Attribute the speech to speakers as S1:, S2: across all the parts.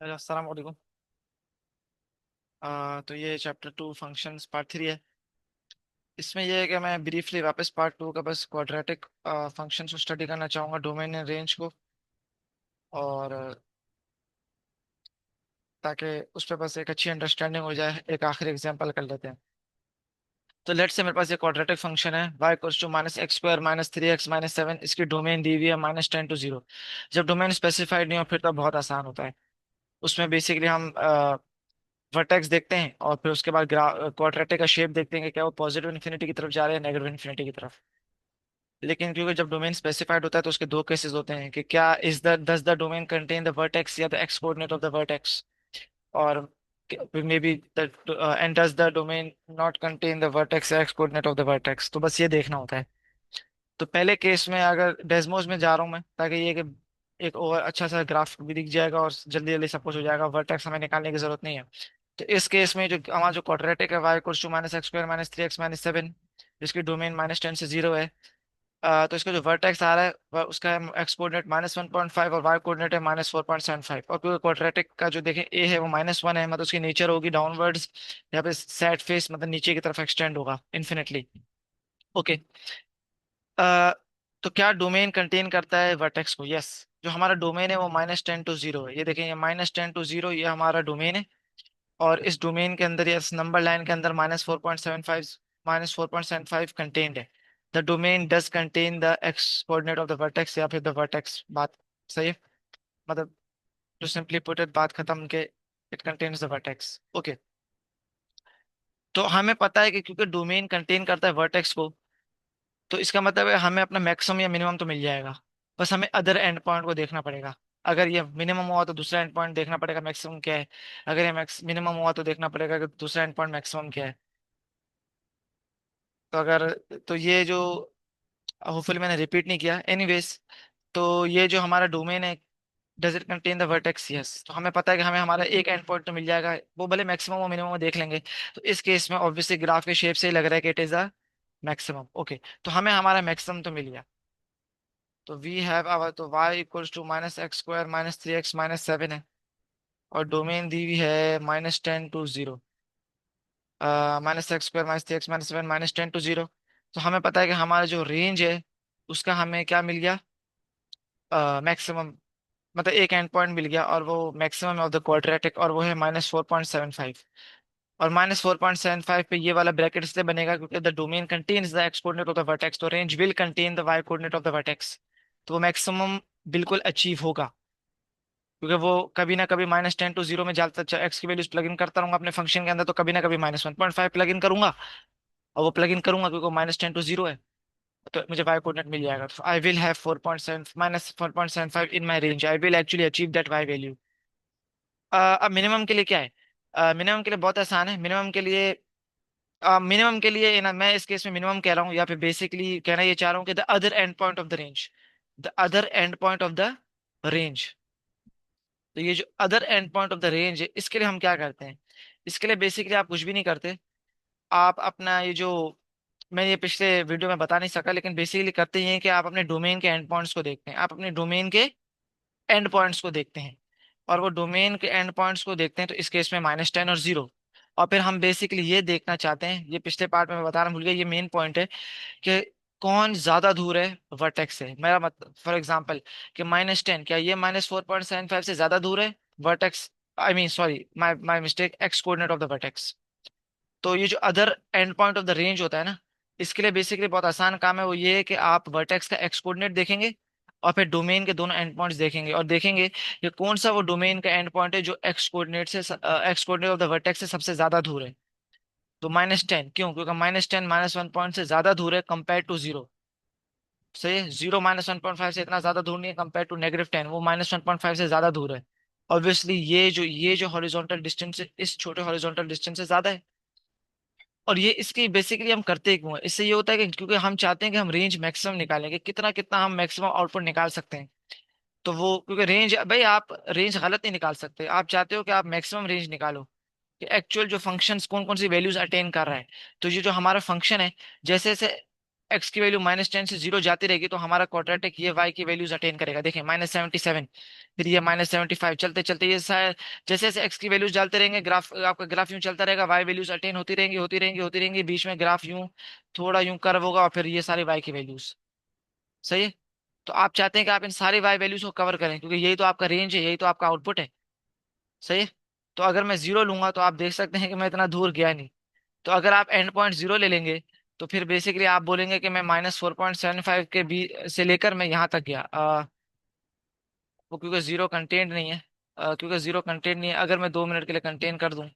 S1: Hello, अस्सलाम वालेकुम। तो ये चैप्टर 2 फंक्शंस पार्ट 3 है। इसमें ये है कि मैं ब्रीफली वापस पार्ट 2 का बस क्वाड्रेटिक फंक्शंस को स्टडी करना चाहूँगा, डोमेन एंड रेंज को। और ताकि उस पर बस एक अच्छी अंडरस्टैंडिंग हो जाए, एक आखिरी एग्जांपल कर लेते हैं। तो लेट्स से मेरे पास ये क्वाड्रेटिक फंक्शन है y equals to -x² -3x -7। इसकी डोमेन दी हुई है -10 to 0। जब डोमेन स्पेसिफाइड नहीं हो फिर तो बहुत आसान होता है। उसमें बेसिकली हम वर्टेक्स देखते हैं और फिर उसके बाद क्वाड्रेटिक का शेप देखते हैं कि क्या वो पॉजिटिव इन्फिनिटी की तरफ जा रहे हैं, नेगेटिव इन्फिनिटी की तरफ। लेकिन क्योंकि जब डोमेन स्पेसिफाइड होता है तो उसके दो केसेस होते हैं कि क्या is the does the domain contain the vertex या the x coordinate of the vertex. और may be and does the domain not contain the vertex या x coordinate of the vertex. तो बस ये देखना होता है। तो पहले केस में अगर डेस्मोस में जा रहा हूँ मैं, ताकि ये कि एक और अच्छा सा ग्राफ भी दिख जाएगा और जल्दी जल्दी सब कुछ हो जाएगा, वर्टेक्स हमें निकालने की जरूरत नहीं है। तो इस केस में जो हमारा जो क्वाड्रेटिक है y equals to -x² -3x -7, जिसकी डोमेन -10 से 0 है। तो इसका जो वर्टेक्स आ रहा है उसका एक्स कोऑर्डिनेट -1.5 और वाई कोऑर्डिनेट है -4.75। और क्योंकि क्वाड्रेटिक का जो देखें ए है वो -1 है, मतलब उसकी नेचर होगी डाउनवर्ड्स। यहाँ पे सैड फेस मतलब नीचे की तरफ एक्सटेंड होगा इन्फिनिटली। ओके। तो क्या डोमेन कंटेन करता है वर्टेक्स को? यस। जो हमारा डोमेन है वो -10 to 0 है। ये देखें, ये -10 to 0 ये हमारा डोमेन है। और इस डोमेन के अंदर या इस नंबर लाइन के अंदर -4.75 कंटेन्ड है। The domain does contain the x coordinate of the vertex या फिर द वर्टेक्स। बात सही है। मतलब टू सिंपली पुट इट, बात खत्म के it contains the vertex. Okay. तो हमें पता है कि क्योंकि डोमेन कंटेन करता है वर्टेक्स को, तो इसका मतलब है हमें अपना मैक्सिमम या मिनिमम तो मिल जाएगा। बस हमें अदर एंड पॉइंट को देखना पड़ेगा। अगर ये मिनिमम हुआ तो दूसरा एंड पॉइंट देखना पड़ेगा मैक्सिमम क्या है। अगर ये मैक्स मिनिमम हुआ तो देखना पड़ेगा कि दूसरा एंड पॉइंट मैक्सिमम क्या है। तो अगर तो ये जो होपफुली मैंने रिपीट नहीं किया, एनीवेज। तो ये जो हमारा डोमेन है, does it contain the vertex? Yes. तो हमें पता है कि हमें हमारा एक एंड पॉइंट तो मिल जाएगा, वो भले मैक्सिमम और मिनिमम देख लेंगे। तो इस केस में ऑब्वियसली ग्राफ के शेप से ही लग रहा है कि it is a maximum. Okay. तो हमें हमारा मैक्सिमम तो मिल गया। तो वी हैव आवर तो y equals to -x² -3x -7 है। और डोमेन दी हुई है -10 to 0। -x² -3x -7 -10 to 0। तो हमें पता है कि हमारा जो रेंज है उसका हमें क्या मिल गया? मैक्सिमम। मतलब एक एंड पॉइंट मिल गया और वो मैक्सिमम ऑफ द क्वाड्रेटिक, और वो है -4.75। और -4.75 पे ये वाला ब्रैकेट इसलिए बनेगा क्योंकि the domain contains the x coordinate of the vertex, तो range will contain the y coordinate of the vertex. तो वो मैक्सिमम बिल्कुल अचीव होगा, क्योंकि वो कभी ना कभी -10 to 0 में जाता एक्स की वैल्यूज प्लग इन करता रहूंगा अपने फंक्शन के अंदर, तो कभी ना कभी -1.5 प्लग इन करूंगा। और वो प्लग इन करूंगा क्योंकि -10 to 0 है। तो मुझे वाई कोऑर्डिनेट मिल जाएगा। तो I will have 4.7 -4.75 in my range. I will actually achieve that y value. अब मिनिमम के लिए क्या है? मिनिमम के लिए बहुत आसान है। मिनिमम के लिए ना, मैं इस केस में मिनिमम कह रहा हूँ या फिर बेसिकली कहना ये चाह रहा हूँ कि the other and point of the range. The other and point of the range. तो ये जो other and point of the range है, इसके लिए हम क्या करते हैं? इसके लिए बेसिकली आप कुछ भी नहीं करते। आप अपना ये जो मैं ये पिछले वीडियो में बता नहीं सका, लेकिन बेसिकली करते ये हैं कि आप अपने डोमेन के एंड पॉइंट्स को देखते हैं। आप अपने डोमेन के एंड पॉइंट्स को देखते हैं। और वो डोमेन के एंड पॉइंट्स को देखते हैं, तो इस केस में -10 और 0। और फिर हम बेसिकली ये देखना चाहते हैं, ये पिछले पार्ट में मैं बता रहा भूल गया, ये मेन पॉइंट है कि कौन ज्यादा दूर है वर्टेक्स से। मेरा मतलब फॉर एग्जांपल कि -10 क्या ये -4.75 से ज्यादा दूर है vertex? I mean sorry, my my mistake, x coordinate of the vertex. तो ये जो other and point of the range होता है ना, इसके लिए बेसिकली बहुत आसान काम है। वो ये है कि आप वर्टेक्स का एक्स कोऑर्डिनेट देखेंगे और फिर डोमेन के दोनों एंड पॉइंट्स देखेंगे और देखेंगे कि कौन सा वो डोमेन का एंड पॉइंट है जो x coordinate of the vertex से सबसे ज्यादा दूर है। तो -10 क्यों? क्योंकि -10 -1 पॉइंट से ज्यादा दूर है कंपेयर टू 0। सही है। 0 -1.5 से इतना ज्यादा दूर नहीं है कंपेयर टू -10, वो -1.5 से ज्यादा दूर है। ऑब्वियसली ये जो हॉरिजॉन्टल डिस्टेंस है इस छोटे हॉरिजॉन्टल डिस्टेंस से ज्यादा है। और ये इसकी बेसिकली हम करते क्यों है? इससे ये होता है कि क्योंकि हम चाहते हैं कि हम रेंज मैक्सिमम निकालेंगे, कितना कितना हम मैक्सिमम आउटपुट निकाल सकते हैं। तो वो क्योंकि रेंज भाई, आप रेंज गलत नहीं निकाल सकते। आप चाहते हो कि आप मैक्सिमम रेंज निकालो कि एक्चुअल जो फंक्शंस कौन कौन सी वैल्यूज अटेन कर रहा है। तो ये जो हमारा फंक्शन है, जैसे जैसे एक्स की वैल्यू -10 से 0 जाती रहेगी तो हमारा क्वाड्रेटिक ये वाई की वैल्यूज अटेन करेगा। देखिए -77, फिर ये -75, चलते चलते ये शायद जैसे जैसे एक्स की वैल्यूज डालते रहेंगे, ग्राफ आपका ग्राफ यूं चलता रहेगा, वाई वैल्यूज अटेन होती रहेंगी होती रहेंगी होती रहेंगी, बीच में ग्राफ यूं थोड़ा यूं कर्व होगा और फिर ये सारी वाई की वैल्यूज। सही है। तो आप चाहते हैं कि आप इन सारी वाई वैल्यूज को कवर करें क्योंकि यही तो आपका रेंज है, यही तो आपका आउटपुट है। सही है। तो अगर मैं 0 लूंगा तो आप देख सकते हैं कि मैं इतना दूर गया नहीं। तो अगर आप एंड पॉइंट 0 ले लेंगे तो फिर बेसिकली आप बोलेंगे कि मैं -4.75 के बी से लेकर मैं यहाँ तक गया। वो क्योंकि 0 कंटेंट नहीं है। क्योंकि 0 कंटेंट नहीं है, अगर मैं 2 मिनट के लिए कंटेन कर दूं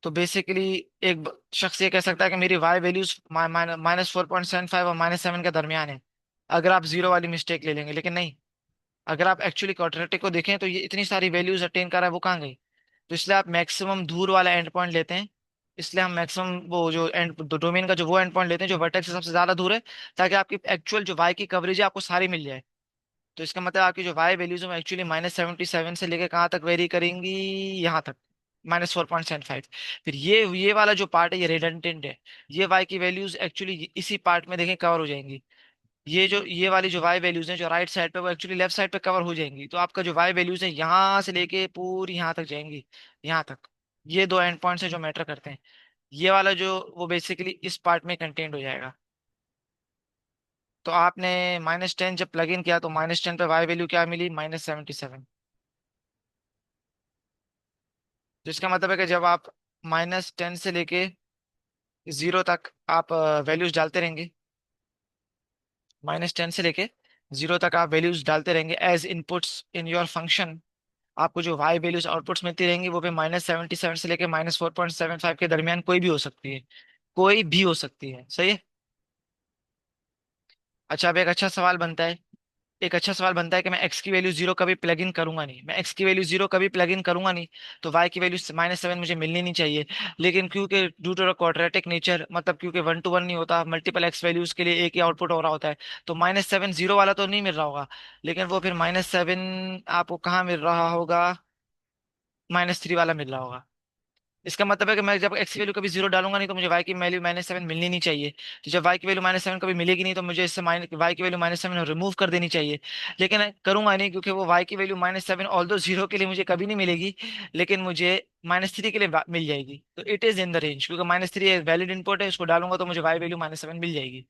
S1: तो बेसिकली एक शख्स ये कह सकता है कि मेरी वाई वैल्यूज -4.75 और -7 के दरमियान है, अगर आप 0 वाली मिस्टेक ले लेंगे। लेकिन नहीं, अगर आप एक्चुअली क्वाड्रेटिक को देखें तो ये इतनी सारी वैल्यूज अटेन कर रहा है, वो कहाँ गई? तो इसलिए आप मैक्सिमम दूर वाला एंड पॉइंट लेते हैं। इसलिए हम मैक्सिमम वो जो एंड डोमेन का जो वो एंड पॉइंट लेते हैं जो वर्टेक्स से सबसे ज्यादा दूर है, ताकि आपकी एक्चुअल जो वाई की कवरेज है आपको सारी मिल जाए। तो इसका मतलब आपकी जो वाई वैल्यूज है एक्चुअली -77 से लेकर कहाँ तक वेरी करेंगी? यहाँ तक, -4.75। फिर ये वाला जो पार्ट है ये रिडंडेंट है। ये वाई की वैल्यूज एक्चुअली इसी पार्ट में देखें कवर हो जाएंगी। ये वाली जो वाई वैल्यूज हैं जो राइट साइड पे वो एक्चुअली लेफ्ट साइड पे कवर हो जाएंगी। तो आपका जो वाई वैल्यूज है यहाँ से लेके पूरी यहाँ तक जाएंगी, यहाँ तक। ये दो एंड पॉइंट्स है जो मैटर करते हैं। ये वाला जो वो बेसिकली इस पार्ट में कंटेंट हो जाएगा। तो आपने -10 जब प्लग इन किया तो -10 पे वाई वैल्यू क्या मिली? -77। तो इसका मतलब है कि जब आप -10 से लेके 0 तक आप वैल्यूज डालते रहेंगे, -10 से लेके 0 तक आप वैल्यूज डालते रहेंगे as inputs in your function, आपको जो वाई वैल्यूज आउटपुट्स मिलती रहेंगी वो भी -77 से लेके -4.75 के दरमियान कोई भी हो सकती है। कोई भी हो सकती है। सही है। अच्छा, अब एक अच्छा सवाल बनता है कि मैं एक्स की वैल्यू 0 कभी प्लग इन करूंगा नहीं, मैं एक्स की वैल्यू 0 कभी प्लग इन करूंगा नहीं, तो वाई की वैल्यू -7 मुझे मिलनी नहीं चाहिए। लेकिन क्योंकि ड्यू टू क्वाड्रेटिक नेचर, मतलब क्योंकि 1 to 1 नहीं होता, मल्टीपल एक्स वैल्यूज के लिए एक ही आउटपुट हो रहा होता है, तो -7 0 वाला तो नहीं मिल रहा होगा। लेकिन वो फिर -7 आपको कहाँ मिल रहा होगा? -3 वाला मिल रहा होगा। इसका मतलब है कि मैं जब एक्स की वैल्यू कभी 0 डालूंगा नहीं तो मुझे वाई की वैल्यू -7 मिलनी नहीं चाहिए। तो जब वाई की वैल्यू -7 कभी मिलेगी नहीं तो मुझे इससे वाई की वैल्यू -7 रिमूव कर देनी चाहिए। लेकिन मैं करूंगा नहीं क्योंकि वो वाई की वैल्यू -7 ऑल दो 0 के लिए मुझे कभी नहीं मिलेगी, लेकिन मुझे -3 के लिए मिल जाएगी। तो it is in the range, क्योंकि -3 एक वैलिड इनपुट है, उसको डालूंगा तो मुझे वाई वैल्यू -7 मिल जाएगी।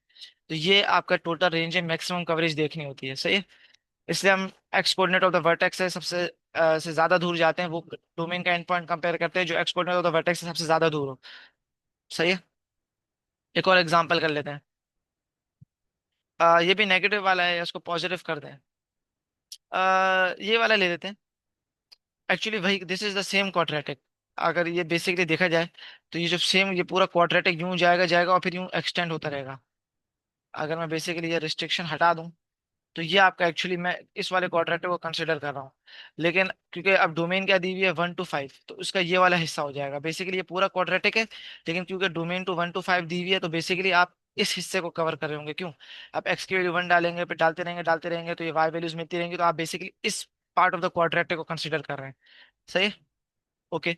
S1: तो ये आपका टोटल रेंज है, मैक्सिमम कवरेज देखनी होती है। सही है। इसलिए हम x coordinate of the vertex से सबसे से ज्यादा दूर जाते हैं, वो डोमेन का एंड पॉइंट कंपेयर करते हैं जो x coordinate of the vertex से सबसे ज्यादा दूर हो। सही है। एक और एग्जांपल कर लेते हैं। ये भी नेगेटिव वाला है, इसको पॉजिटिव कर दें। ये वाला ले लेते हैं। एक्चुअली वही this is the same quadratic. अगर ये बेसिकली देखा जाए तो ये जो सेम ये पूरा क्वाड्रेटिक यूं जाएगा जाएगा और फिर यूं एक्सटेंड होता रहेगा। अगर मैं बेसिकली ये रिस्ट्रिक्शन हटा दूं तो ये आपका एक्चुअली मैं इस वाले क्वाड्रेटिक को कंसिडर कर रहा हूँ। लेकिन क्योंकि अब डोमेन क्या दी हुई है 1 to 5, तो उसका ये वाला हिस्सा हो जाएगा। बेसिकली ये पूरा क्वाड्रेटिक है, लेकिन क्योंकि डोमेन टू 1 to 5 दी हुई है तो बेसिकली आप इस हिस्से को कवर कर रहे होंगे। क्यों? आप एक्स की वैल्यू 1 डालेंगे, फिर डालते रहेंगे तो ये वाई वैल्यूज मिलती रहेंगी, तो आप बेसिकली इस पार्ट ऑफ द क्वाड्रेटिक को कंसिडर कर रहे हैं। सही है। ओके।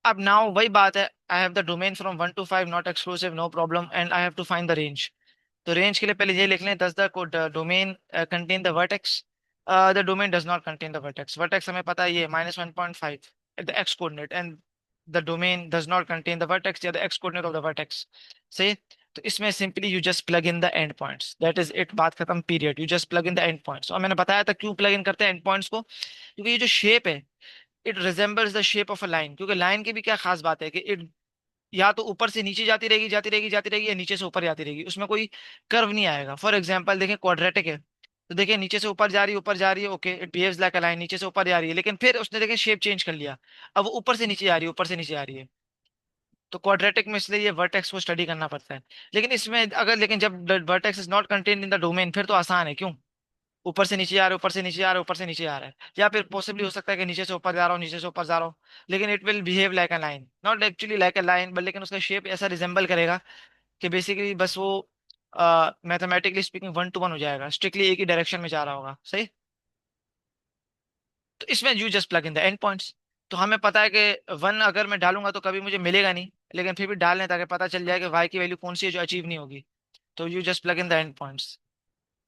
S1: अब नाउ वही बात है, I have the domain from 1 to 5 not exclusive, no problem, and I have to find the range. तो रेंज के लिए पहले ये लिख लें, does the domain contain the vertex? The domain does not contain the vertex. Vertex हमें पता है ये -1.5 at the x coordinate, and the domain does not contain the vertex या the x coordinate of the vertex. सही। तो इसमें simply you just plug in the end points, that is it, बात खत्म, period. You just plug in the end points. और मैंने बताया था क्यों प्लग इन करते हैं एंड पॉइंट्स को, क्योंकि ये जो शेप है it resembles the shape of a line. क्योंकि लाइन की भी क्या खास बात है कि इट या तो ऊपर से नीचे जाती रहेगी जाती रहेगी जाती रहेगी, या नीचे से ऊपर जाती रहेगी, उसमें कोई कर्व नहीं आएगा। फॉर एग्जाम्पल देखें, क्वाड्रेटिक है तो देखिए नीचे से ऊपर जा रही है, okay, it behaves like a line, नीचे से ऊपर जा रही है, लेकिन फिर उसने देखें शेप चेंज कर लिया, अब वो ऊपर से नीचे जा रही है, ऊपर से नीचे आ रही है। तो क्वाड्रेटिक में इसलिए ये वर्टेक्स को स्टडी करना पड़ता है। लेकिन जब vertex is not contained in the domain फिर तो आसान है। क्यों? ऊपर से नीचे आ रहा है, ऊपर से नीचे आ रहा है, ऊपर से नीचे आ रहा है, या फिर पॉसिबली हो सकता है कि नीचे से ऊपर जा रहा हूँ, नीचे से ऊपर जा रहा हूँ, लेकिन it will behave like a line, not actually like a line, but लेकिन उसका शेप ऐसा रिजेंबल करेगा कि बेसिकली बस वो मैथमेटिकली स्पीकिंग 1 to 1 हो जाएगा, स्ट्रिक्टली एक ही डायरेक्शन में जा रहा होगा। सही। तो इसमें you just plug in the end points. तो हमें पता है कि 1 अगर मैं डालूंगा तो कभी मुझे मिलेगा नहीं, लेकिन फिर भी डाल लें ताकि पता चल जाए कि वाई की वैल्यू कौन सी है जो अचीव नहीं होगी। तो you just plug in the end points.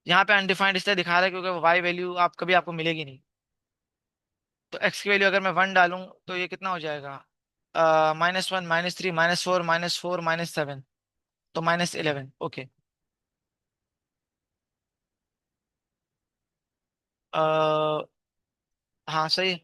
S1: यहाँ पे अनडिफाइंड इसलिए दिखा रहा है क्योंकि वाई वैल्यू आप कभी आपको मिलेगी नहीं। तो एक्स की वैल्यू अगर मैं 1 डालूं तो ये कितना हो जाएगा, -1 -3 -4 -4 -7, तो -11। ओके। हाँ सही है।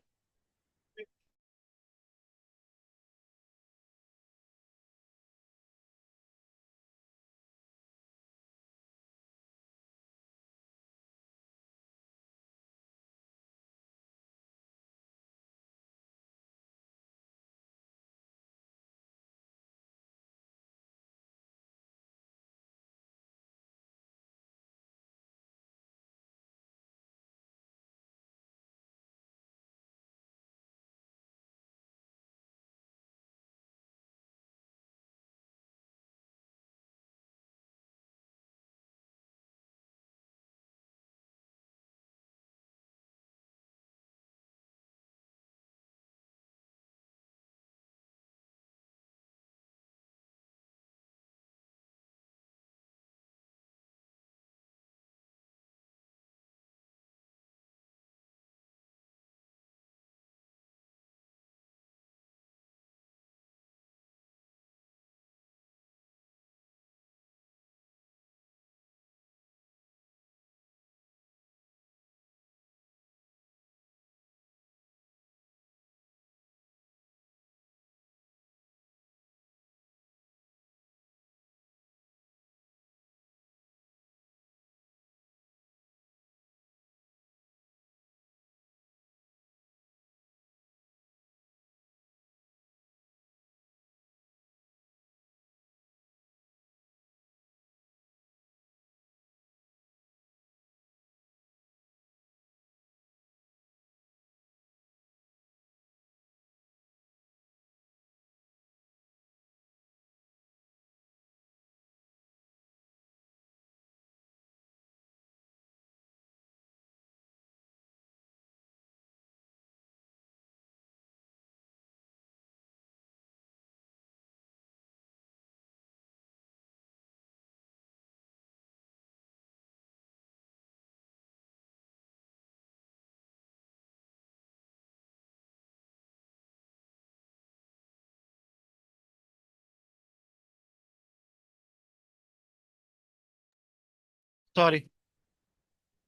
S1: सॉरी।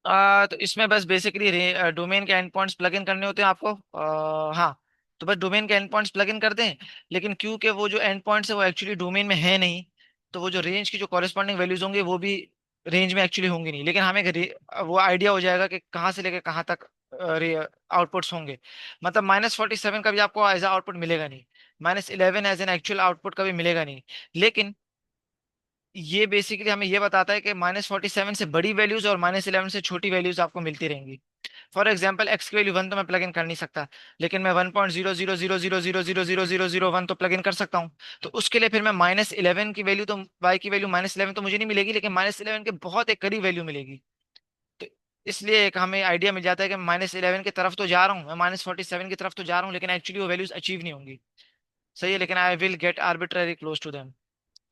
S1: तो इसमें बस बेसिकली डोमेन के एंड पॉइंट्स प्लग इन करने होते हैं आपको। हाँ, तो बस डोमेन के एंड पॉइंट्स प्लग इन कर दें। लेकिन क्योंकि वो जो एंड पॉइंट्स है वो एक्चुअली डोमेन में है नहीं, तो वो जो रेंज की जो कॉरेस्पॉन्डिंग वैल्यूज होंगे वो भी रेंज में एक्चुअली होंगी नहीं, लेकिन हमें वो आइडिया हो जाएगा कि कहाँ से लेकर कहाँ तक आउटपुट्स होंगे। मतलब -47 का भी आपको एज आउटपुट मिलेगा नहीं, -11 एज एन एक्चुअल आउटपुट का भी मिलेगा नहीं। लेकिन ये बेसिकली हमें ये बताता है कि -47 से बड़ी वैल्यूज और -11 से छोटी वैल्यूज आपको मिलती रहेंगी। फॉर एग्जाम्पल एक्स की वैल्यू 1 तो मैं प्लग इन कर नहीं सकता, लेकिन मैं 1.000000001 तो प्लग इन कर सकता हूँ। तो उसके लिए फिर मैं -11 की वैल्यू, तो वाई की वैल्यू -11 तो मुझे नहीं मिलेगी, लेकिन -11 के बहुत एक करीब वैल्यू मिलेगी। तो इसलिए एक हमें आइडिया मिल जाता है कि -11 की तरफ तो जा रहा हूँ, मैं -47 की तरफ तो जा रहा हूँ, लेकिन एक्चुअली वो वैल्यूज अचीव नहीं होंगी। सही है, लेकिन I will get arbitrary close to them.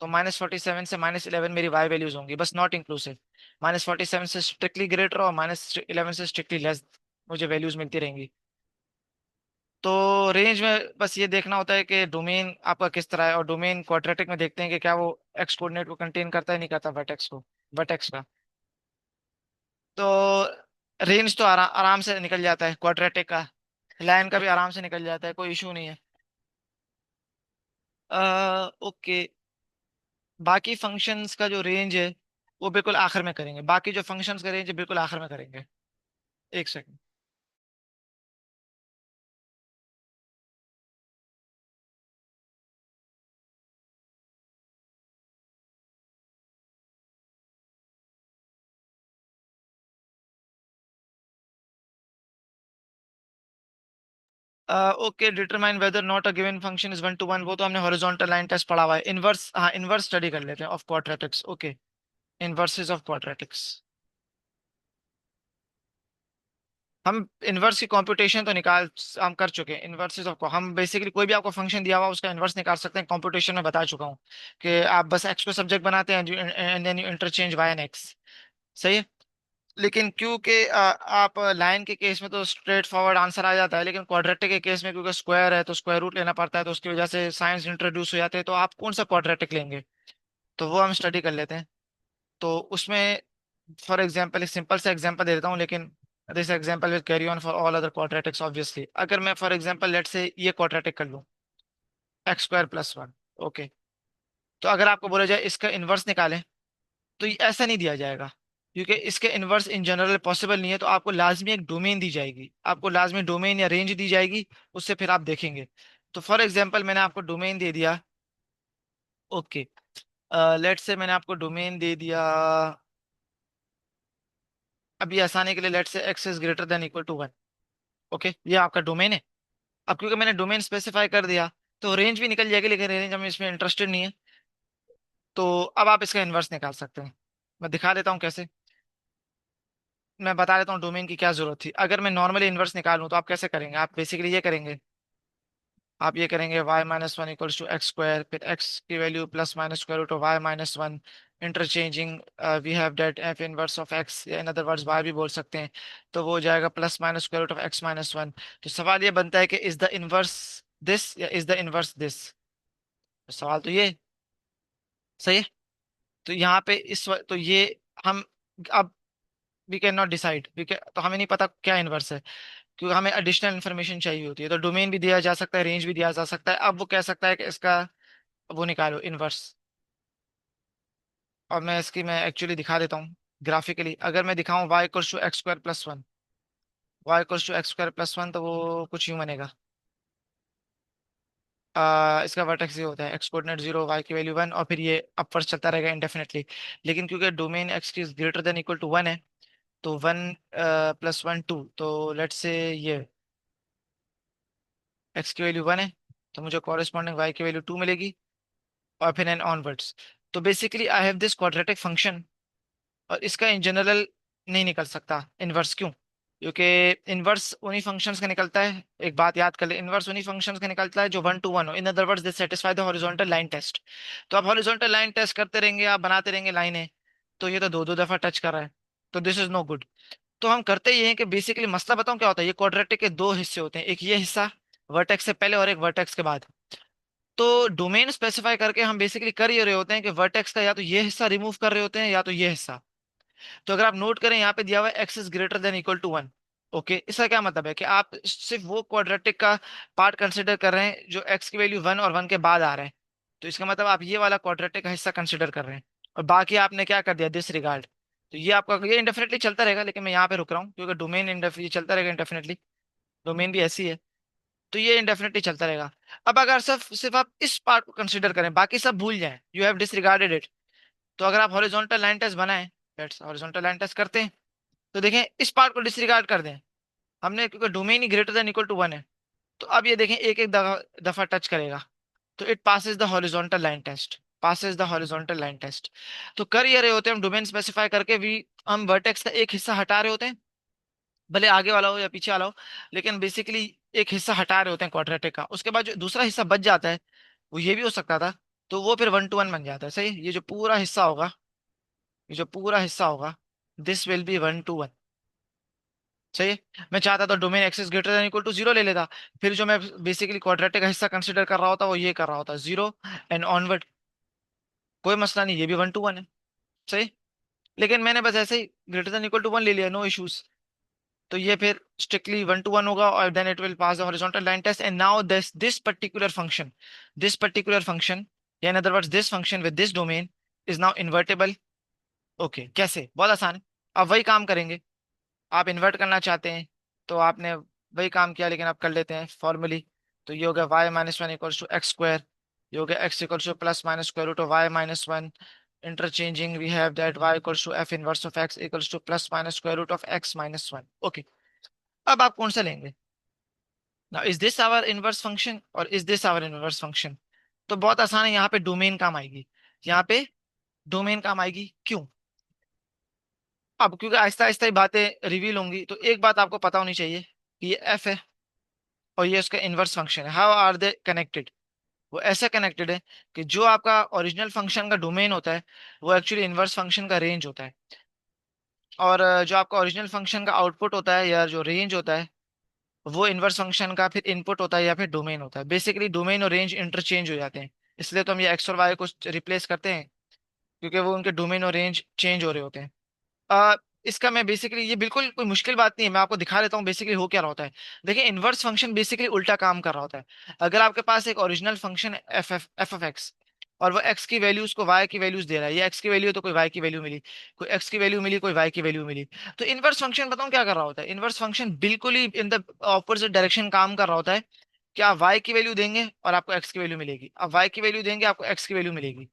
S1: तो -47 से -11 मेरी वाई वैल्यूज होंगी, बस नॉट इंक्लूसिव। -47 से स्ट्रिक्टली ग्रेटर और -11 से स्ट्रिक्टली लेस मुझे वैल्यूज मिलती रहेंगी। तो रेंज में बस ये देखना होता है कि डोमेन आपका किस तरह है, और डोमेन क्वाड्रेटिक में देखते हैं कि क्या वो एक्स कोऑर्डिनेट को कंटेन करता है नहीं करता, वर्टेक्स को, वर्टेक्स का। तो रेंज तो आराम से निकल जाता है क्वाड्रेटिक का, लाइन का भी आराम से निकल जाता है, कोई इशू नहीं है। ओके। बाकी फंक्शंस का जो रेंज है वो बिल्कुल आखिर में करेंगे, बाकी जो फंक्शंस का रेंज है बिल्कुल आखिर में करेंगे। एक second. Okay, determine whether not a given function is 1 to 1, वो तो हमने हॉरिजॉन्टल लाइन टेस्ट पढ़ा हुआ है। इनवर्स, हाँ इनवर्स स्टडी कर लेते हैं of quadratics. Okay, inverses of quadratics. हम इनवर्स की कंप्यूटेशन तो निकाल हम कर चुके हैं, इनवर्स को हम बेसिकली कोई भी आपको फंक्शन दिया हुआ उसका इनवर्स निकाल सकते हैं, कंप्यूटेशन में बता चुका हूँ कि आप बस एक्स को सब्जेक्ट बनाते हैं and then you interchange y and x. सही है। लेकिन क्योंकि आप लाइन के केस में तो स्ट्रेट फॉरवर्ड आंसर आ जाता है, लेकिन क्वाड्रेटिक के केस में क्योंकि स्क्वायर है तो स्क्वायर रूट लेना पड़ता है, तो उसकी वजह से साइंस इंट्रोड्यूस हो जाते हैं। तो आप कौन सा क्वाड्रेटिक लेंगे, तो वो हम स्टडी कर लेते हैं। तो उसमें फॉर एग्जांपल एक सिंपल सा एग्जांपल दे देता हूँ, लेकिन this example will carry on for all other quadratics obviously. अगर मैं फॉर एग्जांपल लेट से ये क्वाड्रेटिक कर लूँ, x square plus one. Okay. तो अगर आपको बोला जाए इसका इनवर्स निकालें, तो ये ऐसा नहीं दिया जाएगा, क्योंकि इसके इनवर्स इन जनरल पॉसिबल नहीं है। तो आपको लाजमी एक डोमेन दी जाएगी, आपको लाजमी डोमेन या रेंज दी जाएगी, उससे फिर आप देखेंगे। तो फॉर एग्जांपल मैंने आपको डोमेन दे दिया। ओके। लेट से मैंने आपको डोमेन दे दिया, अभी आसानी के लिए let say x is greater than equal to one. Okay, ये आपका डोमेन है। अब क्योंकि मैंने डोमेन स्पेसिफाई कर दिया, तो रेंज भी निकल जाएगी, लेकिन रेंज हम इसमें इंटरेस्टेड नहीं है। तो अब आप इसका इन्वर्स निकाल सकते हैं। मैं दिखा देता हूँ कैसे। मैं बता देता हूँ डोमेन की क्या जरूरत थी। अगर मैं नॉर्मली इन्वर्स निकालूं तो आप कैसे करेंगे, आप बेसिकली ये करेंगे, आप ये करेंगे y minus one equals to x square, फिर एक्स की value plus minus square root of y minus one, interchanging we have that f inverse of x, या इन अदर वर्ड्स वाई भी बोल सकते हैं। तो वो हो जाएगा plus minus square root of x minus one. तो सवाल ये बनता है कि इज द इनवर्स दिस या इज द इनवर्स दिस। सवाल तो ये सही है। तो यहाँ पे तो ये हम अब वी कैन नॉट डिसाइड, तो हमें नहीं पता क्या इनवर्स है, क्योंकि हमें एडिशनल इन्फॉर्मेशन चाहिए होती है। तो डोमेन भी दिया जा सकता है, रेंज भी दिया जा सकता है। अब वो कह सकता है कि इसका वो निकालो इनवर्स। और मैं एक्चुअली दिखा देता हूँ ग्राफिकली। अगर मैं दिखाऊं y equals to x square plus one, y equals to x square plus one, तो वो कुछ यूं बनेगा। इसका वर्टेक्स ये होता है एक्स कोऑर्डिनेट जीरो, वाई की वैल्यू वन, और फिर ये अपवर्ड चलता रहेगा इंडेफिनेटली। लेकिन क्योंकि डोमेन एक्स की greater than equal to one है, तो वन प्लस वन टू, तो लेट्स से ये एक्स की वैल्यू वन है, तो मुझे कॉरेस्पॉन्डिंग वाई की वैल्यू टू मिलेगी, और फिर एन ऑनवर्ड्स। तो basically I have this quadratic function, और इसका इन जनरल नहीं निकल सकता इनवर्स। क्यों? क्योंकि इनवर्स उन्हीं फंक्शंस का निकलता है, एक बात याद कर ले, इनवर्स उन्हीं फंक्शंस का निकलता है जो वन टू वन हो। In other words this satisfy the horizontal line test. तो आप हॉरिजॉन्टल लाइन टेस्ट करते रहेंगे, आप बनाते रहेंगे लाइनें, तो ये तो दो दो दफा टच कर रहा है, तो दिस इज नो गुड। तो हम करते ये हैं कि बेसिकली मसला बताऊं क्या होता है। ये क्वाड्रेटिक के दो हिस्से होते हैं, एक ये हिस्सा वर्टेक्स से पहले और एक वर्टेक्स के बाद। तो डोमेन स्पेसिफाई करके हम बेसिकली कर ये रहे होते हैं कि वर्टेक्स का या तो ये हिस्सा रिमूव कर रहे होते हैं या तो ये हिस्सा। तो अगर आप नोट करें यहाँ पे दिया हुआ है x is greater than equal to one. Okay, इसका क्या मतलब है कि आप सिर्फ वो क्वाड्रेटिक का पार्ट कंसिडर कर रहे हैं जो एक्स की वैल्यू वन और वन के बाद आ रहा है। तो इसका मतलब आप ये वाला क्वाड्रेटिक का हिस्सा कंसिडर कर रहे हैं, और बाकी आपने क्या कर दिया, डिस रिगार्ड। तो ये आपका ये इंडेफिनेटली चलता रहेगा, लेकिन मैं यहाँ पे रुक रहा हूँ क्योंकि डोमेन ये चलता रहेगा इंडेफिनेटली। डोमेन भी ऐसी है, तो ये इंडेफिनेटली चलता रहेगा। अब अगर सिर्फ सिर्फ आप इस पार्ट को कंसिडर करें, बाकी सब भूल जाएं, यू हैव डिसरिगार्डेड इट। तो अगर आप हॉरिजॉन्टल लाइन टेस्ट बनाएं, लेट्स हॉरिजॉन्टल लाइन टेस्ट करते हैं, तो देखें इस पार्ट को डिसरिगार्ड कर दें हमने, क्योंकि डोमेन ही greater than equal to one है। तो अब ये देखें एक एक दफा दफा टच करेगा, तो it passes the horizontal line test, passes the horizontal line test. तो कर ये रहे होते हैं हम डोमेन स्पेसिफाई करके भी, हम वर्टेक्स का एक हिस्सा हटा रहे होते हैं, भले आगे वाला हो या पीछे वाला हो, लेकिन बेसिकली एक हिस्सा हटा रहे होते हैं क्वाड्रेटिक का। उसके बाद जो दूसरा हिस्सा बच जाता है, वो ये भी हो सकता था, तो वो फिर वन टू वन बन जाता है। सही, ये जो पूरा हिस्सा होगा, ये जो पूरा हिस्सा होगा, this will be one to one. सही है। मैं चाहता था domain x is greater than equal to zero ले लेता, फिर जो मैं बेसिकली क्वाड्रेटिक का हिस्सा कंसिडर कर रहा होता वो ये कर रहा होता जीरो एंड ऑनवर्ड। कोई मसला नहीं, ये भी वन टू वन है। सही। लेकिन मैंने बस ऐसे ही greater than equal to one ले लिया, नो इश्यूज। तो ये फिर स्ट्रिक्टली वन टू वन होगा, और then it will pass the horizontal line test. And now this particular function या in other words this function with this domain is now invertible. Okay, कैसे? बहुत आसान है। अब वही काम करेंगे, आप इन्वर्ट करना चाहते हैं तो आपने वही काम किया, लेकिन आप कर लेते हैं फॉर्मली। तो ये हो गया y minus one equals to x square, ये हो गया x equals to plus minus square root of y minus one. Interchanging we have that y equals to f inverse of x equals to plus minus square root of x minus one. Okay. अब आप कौन सा लेंगे ना, is this our inverse function और is this our inverse function? तो बहुत आसान है, यहाँ पे डोमेन काम आएगी, यहाँ पे डोमेन काम आएगी। क्यों? अब क्योंकि आहिस्ता आहिस्ता ही बातें रिवील होंगी, तो एक बात आपको पता होनी चाहिए कि ये एफ है और ये उसका इनवर्स फंक्शन है। How are they connected? वो ऐसा कनेक्टेड है कि जो आपका ओरिजिनल फंक्शन का डोमेन होता है वो एक्चुअली इनवर्स फंक्शन का रेंज होता है, और जो आपका ओरिजिनल फंक्शन का आउटपुट होता है या जो रेंज होता है वो इनवर्स फंक्शन का फिर इनपुट होता है या फिर डोमेन होता है। बेसिकली डोमेन और रेंज इंटरचेंज हो जाते हैं, इसलिए तो हम ये एक्स और वाई को रिप्लेस करते हैं, क्योंकि वो उनके डोमेन और रेंज चेंज हो रहे होते हैं। आ, इसका मैं बेसिकली, ये बिल्कुल कोई मुश्किल बात नहीं है, मैं आपको दिखा देता हूँ बेसिकली हो क्या रहा होता है। देखिए इनवर्स फंक्शन बेसिकली उल्टा काम कर रहा होता है। अगर आपके पास एक original function F of x और वो एक्स की वैल्यूज को वाई की वैल्यूज दे रहा है, ये एक्स की वैल्यू तो कोई वाई की वैल्यू मिली, कोई एक्स की वैल्यू मिली, कोई वाई की वैल्यू मिली, तो इनवर्स फंक्शन बताऊँ क्या कर रहा होता है? इनवर्स फंक्शन बिल्कुल ही इन द ऑपोजिट डायरेक्शन काम कर रहा होता है, कि आप वाई की वैल्यू देंगे और आपको एक्स की वैल्यू मिलेगी, आप वाई की वैल्यू देंगे आपको एक्स की वैल्यू मिलेगी।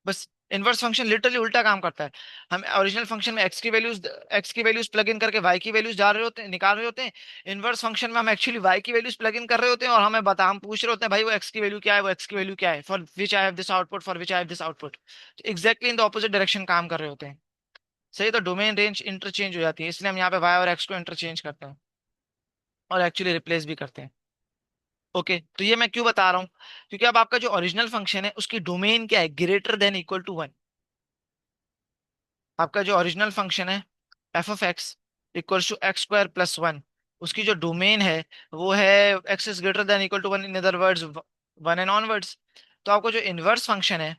S1: बस इनवर्स फंक्शन लिटरली उल्टा काम करता है। हम ओरिजिनल फंक्शन में एक्स की वैल्यूज प्लग इन करके वाई की वैल्यूज डाल रहे होते हैं, निकाल रहे होते हैं। इनवर्स फंक्शन में हम एक्चुअली वाई की वैल्यूज प्लग इन कर रहे होते हैं और हम पूछ रहे होते हैं भाई वो एक्स की वैल्यू क्या है, वो एक्स की वैल्यू क्या है, for which I have this output, for which I have this output. Exactly in the opposite direction काम कर रहे होते हैं। सही, तो डोमेन रेंज इंटरचेंज हो जाती है, इसलिए हम यहाँ पे वाई और एक्स को इंटरचेंज करते हैं और एक्चुअली रिप्लेस भी करते हैं। ओके, तो ये मैं क्यों बता रहा हूँ? क्योंकि अब आपका जो ओरिजिनल फंक्शन है उसकी डोमेन क्या है? Greater than equal to 1। आपका जो ओरिजिनल फंक्शन है f(x) इक्वल्स टू x² + 1, उसकी जो डोमेन है वो है x is greater than equal to 1, in other words 1 and onwards. तो आपको जो इनवर्स फंक्शन है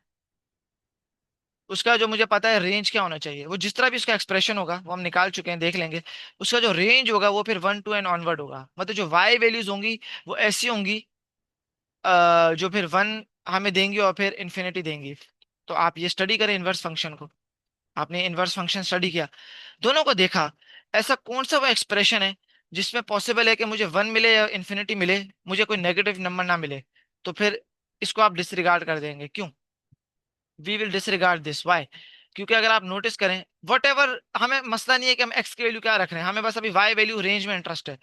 S1: उसका जो मुझे पता है रेंज क्या होना चाहिए, वो जिस तरह भी उसका एक्सप्रेशन होगा वो हम निकाल चुके हैं, देख लेंगे। उसका जो रेंज होगा वो फिर 1 2 एंड ऑनवर्ड होगा, मतलब जो y वैल्यूज होंगी वो ऐसी होंगी जो फिर 1 हमें देंगी और फिर इन्फिनिटी देंगी। तो आप ये स्टडी करें इनवर्स फंक्शन को। आपने इनवर्स फंक्शन स्टडी किया, दोनों को देखा, ऐसा कौन सा वो एक्सप्रेशन है जिसमें पॉसिबल है कि मुझे 1 मिले या इन्फिनिटी मिले, मुझे कोई नेगेटिव नंबर ना मिले, तो फिर इसको आप डिसरिगार्ड कर देंगे। क्यों? We will disregard this, why? क्योंकि अगर आप नोटिस करें, वट एवर, हमें मसला नहीं है कि हम एक्स की वैल्यू क्या रख रहे हैं, हमें बस अभी वाई वैल्यू रेंज में इंटरेस्ट है।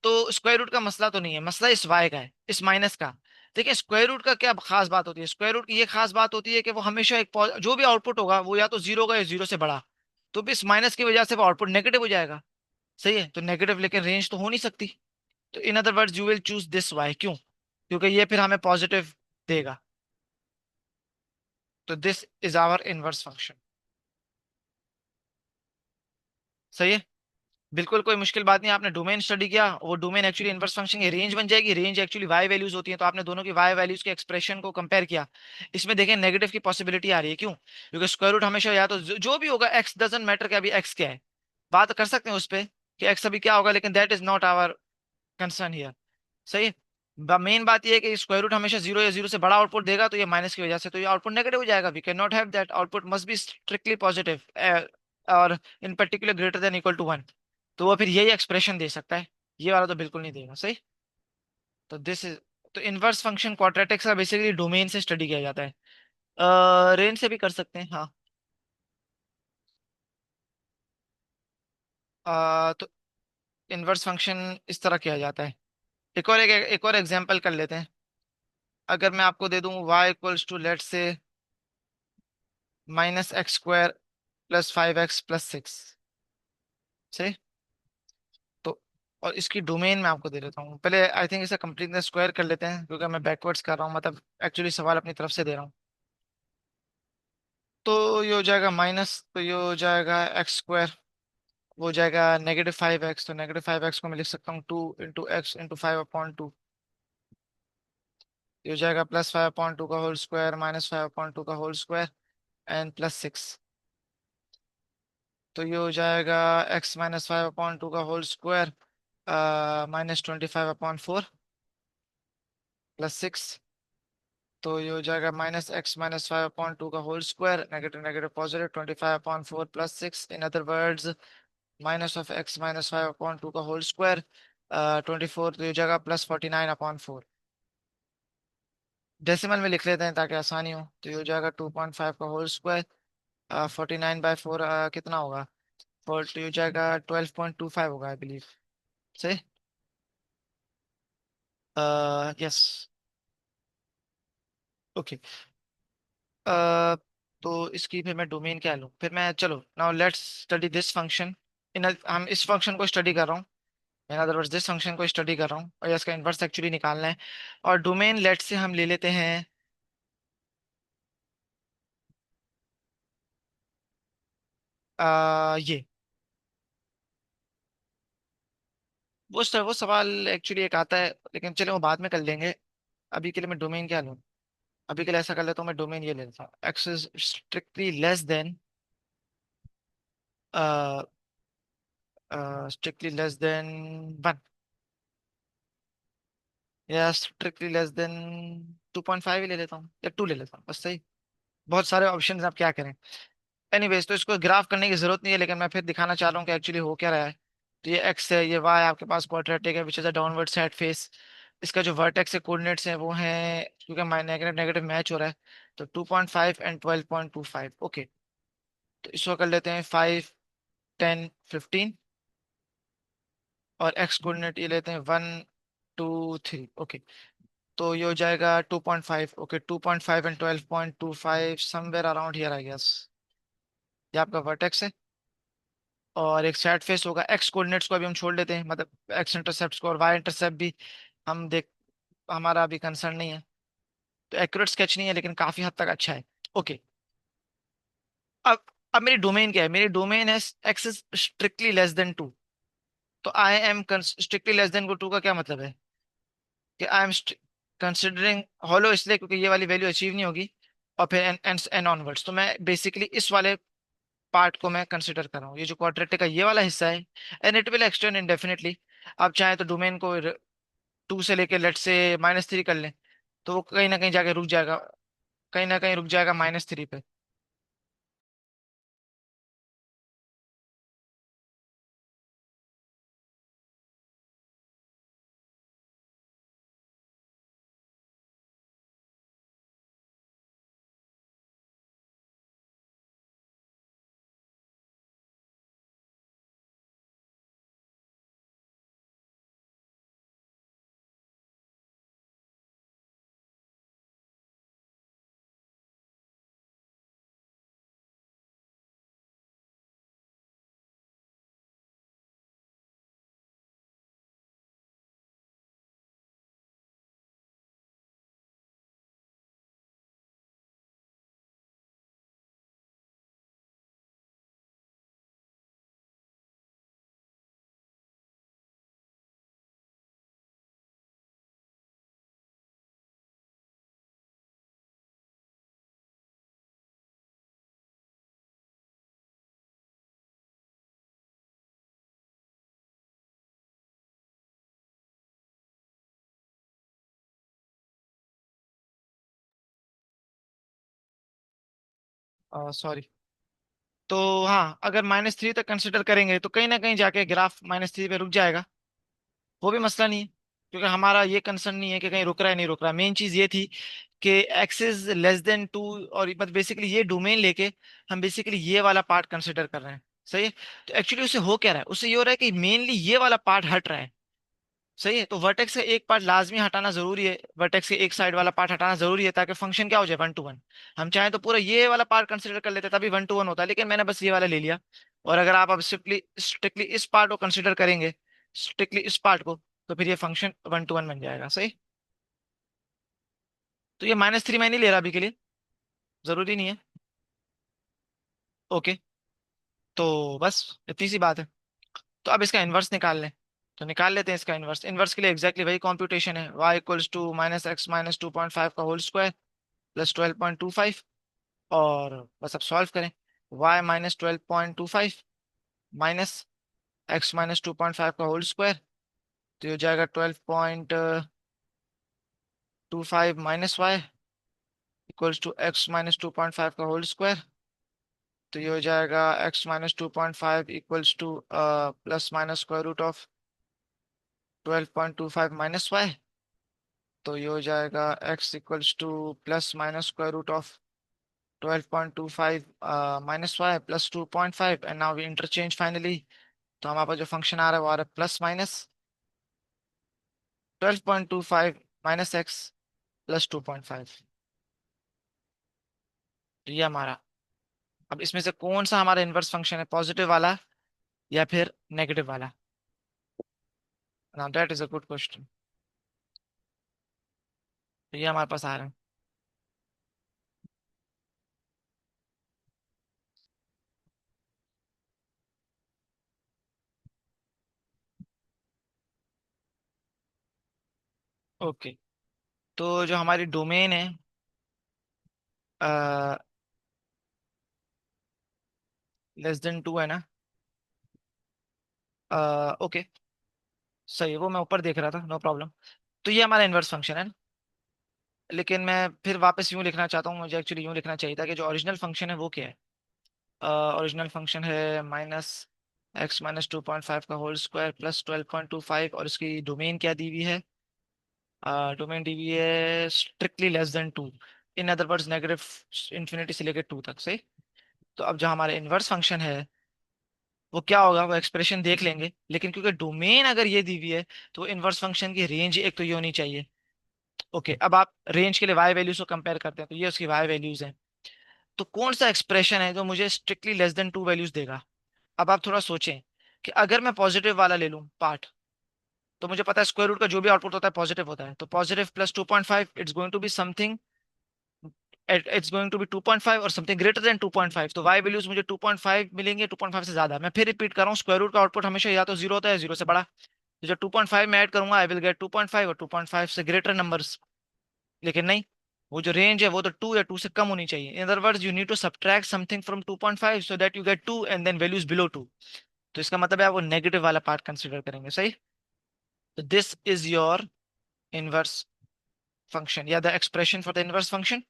S1: तो स्क्वायर रूट का मसला तो नहीं है, मसला इस वाई का है, इस माइनस का। देखिए स्क्वायर रूट का क्या खास बात होती है? स्क्वायर रूट की ये खास बात होती है कि वो हमेशा जो भी आउटपुट होगा वो या तो जीरो होगा या जीरो से बड़ा। तो भी इस माइनस की वजह से वो आउटपुट नेगेटिव हो जाएगा। सही है, तो नेगेटिव लेकिन रेंज तो हो नहीं सकती। तो in other words you will choose this y. क्यों? क्योंकि ये फिर हमें पॉजिटिव देगा। तो this is our inverse function. सही है, बिल्कुल कोई मुश्किल बात नहीं। आपने डोमेन स्टडी किया, वो डोमेन एक्चुअली इनवर्स फंक्शन की रेंज बन जाएगी, रेंज एक्चुअली वाई वैल्यूज होती है, तो आपने दोनों की वाई वैल्यूज के एक्सप्रेशन को कंपेयर किया। इसमें देखें नेगेटिव की पॉसिबिलिटी आ रही है। क्यों? क्योंकि स्क्वायर रूट हमेशा या तो जो भी होगा, एक्स डजंट मैटर कि अभी एक्स क्या है, बात कर सकते हैं उस पर कि एक्स अभी क्या होगा, लेकिन that is not our concern here. सही है, मेन बात ये है कि स्क्वायर रूट हमेशा जीरो या जीरो से बड़ा आउटपुट देगा, तो ये माइनस की वजह से तो ये आउटपुट नेगेटिव हो जाएगा। We can not have that, output must be strictly positive, और in particular greater than equal to 1। तो वो फिर यही एक्सप्रेशन दे सकता है, ये वाला तो बिल्कुल नहीं देगा। सही, तो दिस इज, तो इनवर्स फंक्शन क्वाड्रेटिक्स का बेसिकली डोमेन से स्टडी किया जाता है। रेंज से भी कर सकते हैं, हाँ। तो इनवर्स फंक्शन इस तरह किया जाता है। एक और एग्जांपल कर लेते हैं। अगर मैं आपको दे दूं y = लेट से -x² + 5x + 6। सही, तो और इसकी डोमेन मैं आपको दे देता हूँ। पहले आई थिंक इसे कंप्लीट स्क्वायर कर लेते हैं, क्योंकि मैं बैकवर्ड्स कर रहा हूँ, मतलब एक्चुअली सवाल अपनी तरफ से दे रहा हूँ। तो ये हो जाएगा माइनस, तो ये हो जाएगा x², वो हो जाएगा -5x, तो -5x को मैं लिख सकता हूँ 2 × x × 5/2। ये हो जाएगा +5/2 का होल स्क्वायर, -5/2 का होल स्क्वायर, एंड +6। तो ये हो जाएगा x - 5/2 का होल स्क्वायर, -25/4 +6। तो ये हो जाएगा -x - 5/2 का whole square, negative negative positive, 25/4 +6, in other words -(x - 5/2 का होल स्क्वायर 24, तो ये हो जाएगा +49/4। डेसिमल में लिख लेते हैं ताकि आसानी हो, तो ये हो जाएगा 2.5 का होल स्क्वायर, 49/4 कितना होगा, 4, तो ये हो जाएगा 12.25 होगा आई बिलीव। सही, यस, ओके। तो इसकी फिर मैं डोमेन क्या लूँ, फिर मैं चलो now let's study this function. इन हम इस फंक्शन को स्टडी कर रहा हूँ, in other words this function को स्टडी कर रहा हूँ, और इसका इन्वर्स एक्चुअली निकालना है। और डोमेन लेट से हम ले लेते हैं ये वो सवाल एक्चुअली एक आता है, लेकिन चलो वो बाद में कर लेंगे। अभी के लिए मैं डोमेन क्या लूँ, अभी के लिए ऐसा कर लेता हूँ, मैं डोमेन ये ले लेता हूँ, x is strictly less then strictly less then 1, या स्ट्रिक्टली लेस देन 2.5 ही ले लेता हूँ, या 2 ले लेता हूँ, बस सही। बहुत सारे ऑप्शन आप क्या करें। एनीवेज, तो इसको ग्राफ करने की जरूरत नहीं है, लेकिन मैं फिर दिखाना चाह रहा हूँ कि एक्चुअली हो क्या रहा है। तो ये एक्स है, ये वाई आपके पास क्वाड्रेटिक है which is a downward side face. इसका जो वर्टेक्स है कोऑर्डिनेट्स है वो है, क्योंकि माइ नेगेटिव नेगेटिव मैच हो रहा है, तो 2.5 एंड 12.25। ओके, तो इसको कर लेते हैं 5, 10, 15। और एक्स कोऑर्डिनेट ये लेते हैं 1, 2, 3। ओके, तो ये हो जाएगा 2.5। Okay, 2.5 and 12.25 somewhere around here I guess. ये आपका वर्टेक्स है। और एक सैड फेस होगा, एक्स कोऑर्डिनेट्स को अभी हम छोड़ लेते हैं, मतलब एक्स इंटरसेप्ट को, और वाई इंटरसेप्ट भी हम देख, हमारा अभी कंसर्न नहीं है। तो एक्यूरेट स्केच नहीं है, लेकिन काफी हद तक अच्छा है। ओके, अब अब मेरी डोमेन क्या है, मेरी डोमेन है x is strictly less then 2। तो I am strictly less then को 2 का क्या मतलब है कि आई एम कंसिडरिंग हॉलो, इसलिए क्योंकि ये वाली वैल्यू अचीव नहीं होगी। और फिर एन ऑनवर्ड्स, तो मैं बेसिकली इस वाले पार्ट को मैं कंसिडर कर रहा हूँ, ये जो क्वाड्रेटिक का ये वाला हिस्सा है। And it will extend indefinitely. आप चाहें तो डोमेन को 2 से लेके लेट से -3 कर लें, तो वो कहीं ना कहीं जाके रुक जाएगा, कहीं ना कहीं रुक जाएगा -3 पे। सॉरी। तो हाँ, अगर -3 तक कंसिडर करेंगे तो कहीं ना कहीं जाके ग्राफ -3 पे रुक जाएगा, वो भी मसला नहीं है। क्योंकि हमारा ये कंसर्न नहीं है कि कहीं रुक रहा है नहीं रुक रहा, मेन चीज ये थी कि एक्सिस लेस देन 2। और मतलब बेसिकली ये डोमेन लेके हम बेसिकली ये वाला पार्ट कंसिडर कर रहे हैं, सही है। तो एक्चुअली उसे हो क्या रहा है, उससे ये हो रहा है कि मेनली ये वाला पार्ट हट रहा है, सही है। तो वर्टेक्स का एक पार्ट लाजमी हटाना जरूरी है, वर्टेक्स के एक साइड वाला पार्ट हटाना जरूरी है, ताकि फंक्शन क्या हो जाए 1 to 1। हम चाहें तो पूरा ये वाला पार्ट कंसिडर कर लेते तभी 1 to 1 होता है, लेकिन मैंने बस ये वाला ले लिया। और अगर आप अब स्ट्रिक्टली स्ट्रिक्टली इस पार्ट को कंसिडर करेंगे, स्ट्रिक्टली इस पार्ट को, तो फिर ये फंक्शन 1 to 1 बन जाएगा, सही। तो ये -3 मैं नहीं ले रहा अभी के लिए, जरूरी नहीं है। ओके, तो बस इतनी सी बात है। तो अब इसका इन्वर्स निकाल लें, तो निकाल लेते हैं इसका इन्वर्स। इन्वर्स के लिए एग्जैक्टली वही कॉम्प्यूटेशन है, y इक्वल्स टू -x -2.5 का होल स्क्वायर प्लस 12.25। और बस अब सॉल्व करें, y -12.25 माइनस x -2.5 का होल स्क्वायर, तो ये हो जाएगा 12.25 minus y equals to x -2.5 का होल स्क्वायर। तो ये हो जाएगा x -2.5 equals to plus minus square root of 12.25 minus y. तो ये हो जाएगा x equals to plus minus square root of 12.25 minus y plus 2.5, and now we interchange finally. तो हमारे पास जो फंक्शन आ रहा है वो आ रहा है plus minus 12.25 minus x plus 2.5। तो ये हमारा अब इसमें से कौन सा हमारा इनवर्स फंक्शन है, पॉजिटिव वाला या फिर नेगेटिव वाला? Now that is a good question. तो ये हमारे पास आ रहा है। ओके, तो जो हमारी डोमेन है, लेस देन टू है ना? ओके, सही है, वो मैं ऊपर देख रहा था, नो प्रॉब्लम। तो ये हमारा इनवर्स फंक्शन है ना? लेकिन मैं फिर वापस यूं लिखना चाहता हूँ, मुझे एक्चुअली यूं लिखना चाहिए था कि जो ओरिजिनल फंक्शन है वो क्या है। ओरिजिनल फंक्शन है -x - 2.5 का होल स्क्वायर प्लस 12.25, और इसकी डोमेन क्या दी हुई है? डोमेन दी हुई है strictly less than two, in other words negative infinity से लेकर टू तक, सही। तो अब जो हमारा इनवर्स फंक्शन है वो क्या होगा, वो एक्सप्रेशन देख लेंगे, लेकिन क्योंकि डोमेन अगर ये दी हुई है तो इनवर्स फंक्शन की रेंज एक तो ये होनी चाहिए। ओके, अब आप रेंज के लिए वाई वैल्यूज को कंपेयर करते हैं, तो ये उसकी वाई वैल्यूज हैं। तो कौन सा एक्सप्रेशन है जो मुझे strictly less than to values देगा? अब आप थोड़ा सोचें कि अगर मैं पॉजिटिव वाला ले लूं पार्ट, तो मुझे पता है स्क्वायर रूट का जो भी आउटपुट होता है पॉजिटिव होता है, तो positive plus 2.5 it's going to be something, it's going to be 2.5 और समथिंग ग्रेटर देन 2.5। तो वाई वैल्यूज मुझे 2.5 मिलेंगे, 2.5 से ज्यादा। मैं फिर रिपीट कर रहा हूँ, स्क्वायर रूट का आउटपुट हमेशा या तो जीरो होता है, जीरो से बड़ा। तो जब 2.5 में ऐड करूंगा आई विल गेट 2.5 और 2.5 से ग्रेटर नंबर्स। लेकिन नहीं, वो जो रेंज है वो तो 2 या 2 से कम होनी चाहिए। In other words you need to subtract something from 2.5 so that you get 2 and then values below 2। तो इसका मतलब है आप वो नेगेटिव वाला पार्ट कंसीडर करेंगे, सही। तो this is your inverse function, या the expression for the inverse function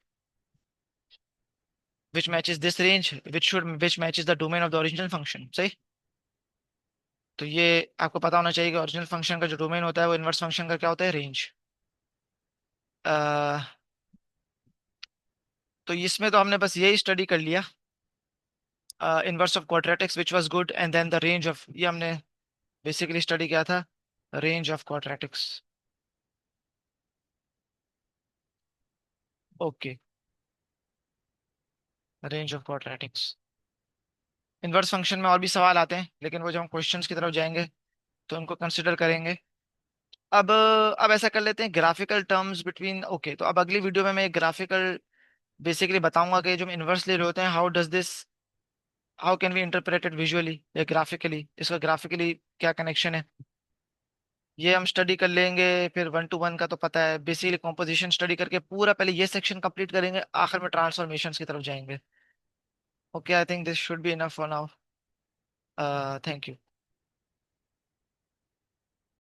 S1: which matches this range, which matches the domain of the original function, सही। तो ये आपको पता होना चाहिए कि ओरिजिनल फंक्शन का जो डोमेन होता है वो इनवर्स फंक्शन का क्या होता है, रेंज। तो इसमें तो हमने बस यही स्टडी कर लिया, inverse of quadratics which was good, and then the range of, ये हमने बेसिकली स्टडी किया था, range of quadratics. Okay, range of quadratics. Inverse function में और भी सवाल आते हैं, लेकिन वो जब हम क्वेश्चंस की तरफ जाएंगे तो उनको कंसिडर करेंगे। अब ऐसा कर लेते हैं, ग्राफिकल टर्म्स बिटवीन। ओके, तो अब अगली वीडियो में मैं एक ग्राफिकल बेसिकली बताऊंगा कि जो हम इन्वर्स ले रहे होते हैं, how can we interpret it visually या ग्राफिकली, इसका ग्राफिकली क्या कनेक्शन है, ये हम स्टडी कर लेंगे। फिर 1 to 1 का तो पता है, बेसिकली कॉम्पोजिशन स्टडी करके पूरा पहले ये सेक्शन कंप्लीट करेंगे, आखिर में ट्रांसफॉर्मेशंस की तरफ जाएंगे। Okay, I think this should be enough for now. Thank you.